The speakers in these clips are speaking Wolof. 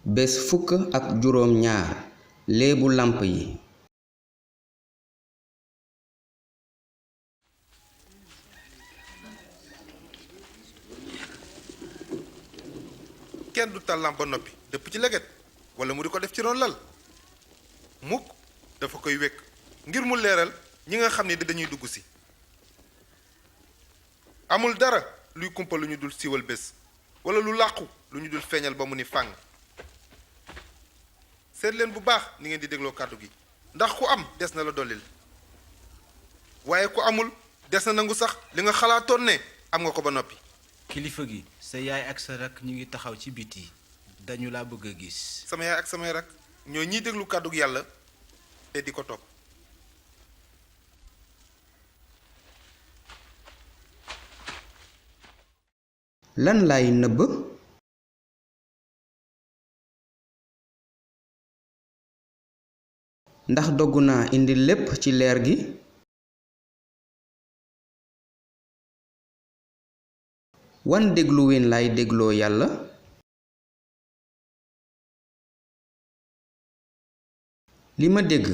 bés fukk ak juróom ñaar léebu làmp yi. kenn du tal lamp ba noppi dëpp ci leget wala mu di ko def ci ron lal mukk dafa koy wekk ngir mu leeral ñi nga xam ne dañuy dugg si. amul dara luy kumpa lu ñu dul siiwal bés wala lu làqu lu ñu dul feeñal ba mu ni fàng. seet leen bu baax ni ngeen di dégloo kàddu gi ndax ku am des na la dollil waaye ku amul des na nangu sax li nga xalaatoon ne am nga ko ba noppi. kilifa gi sa yaay ak sa rak ñu ngi taxaw ci biti dañu laa bëgg a gis. sama yaay ak samay rak ñoo ñiy déglu kàddu gi yàlla te di ko topp. lan lay nëbb? ndax dogu naa indi lépp ci leer gi? wan dégluween lay dégloo yàlla? li ma dégg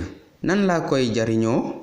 nan laa koy jariñoo?